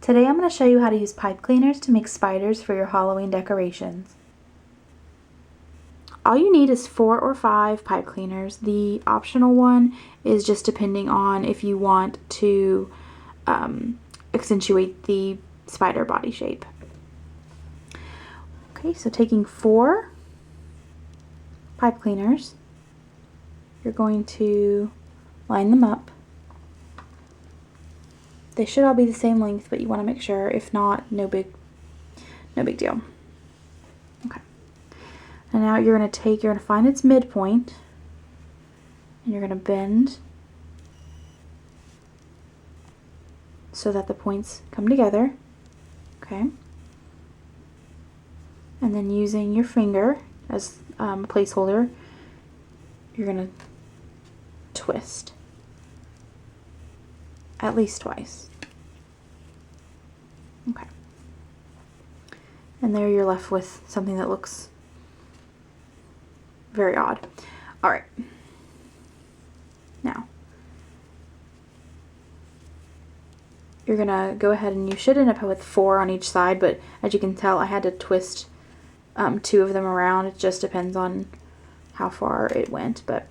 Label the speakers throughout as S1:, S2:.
S1: Today I'm going to show you how to use pipe cleaners to make spiders for your Halloween decorations. All you need is 4 or 5 pipe cleaners. The optional one is just depending on if you want to accentuate the spider body shape. Okay, so taking 4 pipe cleaners, you're going to line them up. They should all be the same length, but you want to make sure. If not, no big deal. Okay. And now you're going to find its midpoint, and you're going to bend so that the points come together. Okay. And then using your finger as a placeholder, you're going to twist at least twice. Okay. And there you're left with something that looks very odd. All right. Now, you're gonna go ahead and you should end up with 4 on each side, but as you can tell, I had to twist 2 of them around. It just depends on how far it went, but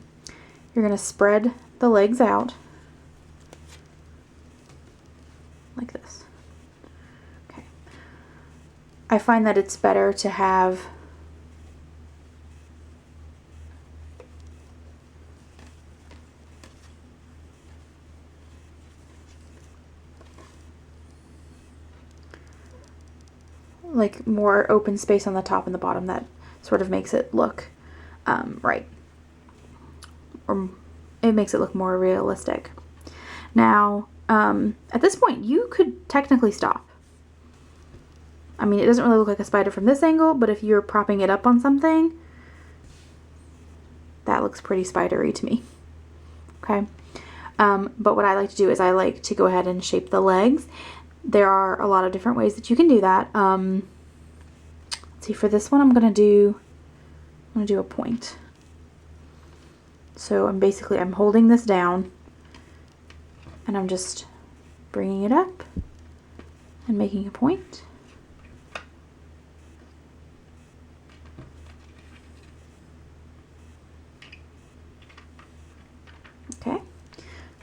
S1: you're gonna spread the legs out like this. Okay. I find that it's better to have like more open space on the top and the bottom. That sort of makes it look right, or it makes it look more realistic. Now at this point you could technically stop. I mean, it doesn't really look like a spider from this angle, but if you're propping it up on something, that looks pretty spidery to me. Okay. But what I like to do is I like to go ahead and shape the legs. There are a lot of different ways that you can do that. Let's see, for this one I'm gonna do a point. So I'm holding this down and I'm just bringing it up and making a point. Okay,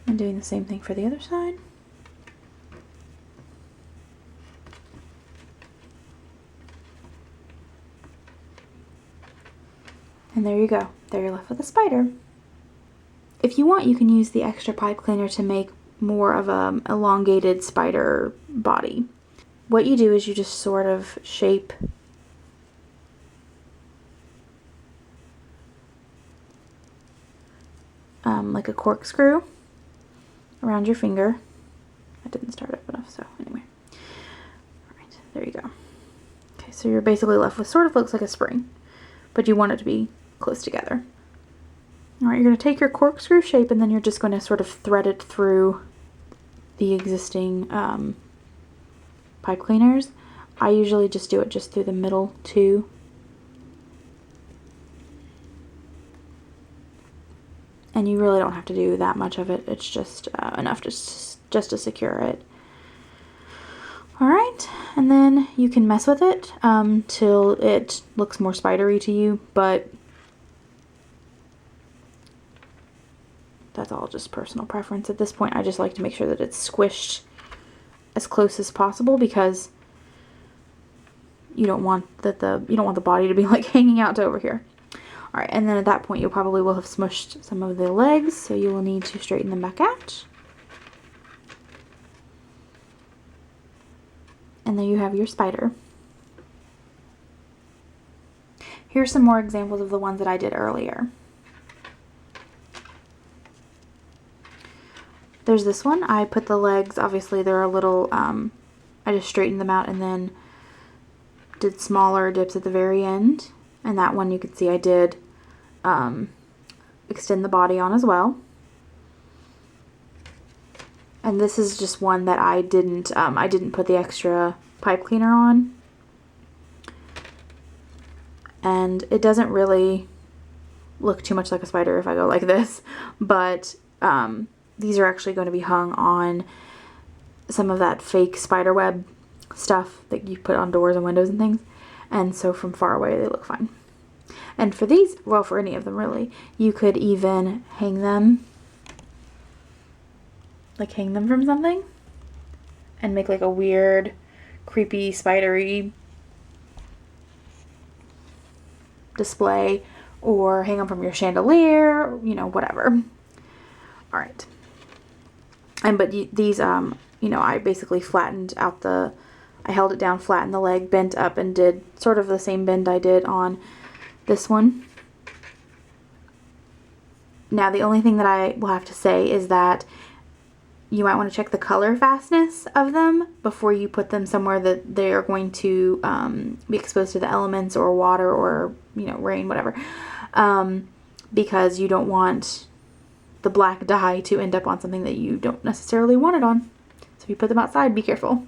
S1: and doing the same thing for the other side. And there you go. There you're left with a spider. If you want, you can use the extra pipe cleaner to make more of an elongated spider body. What you do is you just sort of shape like a corkscrew around your finger. I didn't start up enough, so anyway. Alright, there you go. Okay, so you're basically left with sort of looks like a spring, but you want it to be close together. Alright, you're going to take your corkscrew shape and then you're just going to sort of thread it through the existing pipe cleaners. I usually just do it just through the middle 2. And you really don't have to do that much of it. It's just enough just to secure it. Alright, and then you can mess with it till it looks more spidery to you, but that's all just personal preference. At this point, I just like to make sure that it's squished as close as possible because you don't want the body to be like hanging out to over here. All right, and then at that point, you probably will have smushed some of the legs, so you will need to straighten them back out. And there you have your spider. Here's some more examples of the ones that I did earlier. There's this one. I put the legs, obviously they're a little, I just straightened them out and then did smaller dips at the very end. And that one you can see I did extend the body on as well. And this is just one that I didn't put the extra pipe cleaner on. And it doesn't really look too much like a spider if I go like this, but these are actually going to be hung on some of that fake spider web stuff that you put on doors and windows and things. And so from far away they look fine. And for these, well, for any of them really, you could even hang them, like hang them from something and make like a weird, creepy, spidery display, or hang them from your chandelier, you know, whatever. All right. And but these, you know, I basically flattened out I held it down, flattened the leg, bent up, and did sort of the same bend I did on this one. Now the only thing that I will have to say is that you might want to check the color fastness of them before you put them somewhere that they are going to be exposed to the elements or water or, you know, rain, whatever. Because you don't want the black dye to end up on something that you don't necessarily want it on. So if you put them outside, be careful.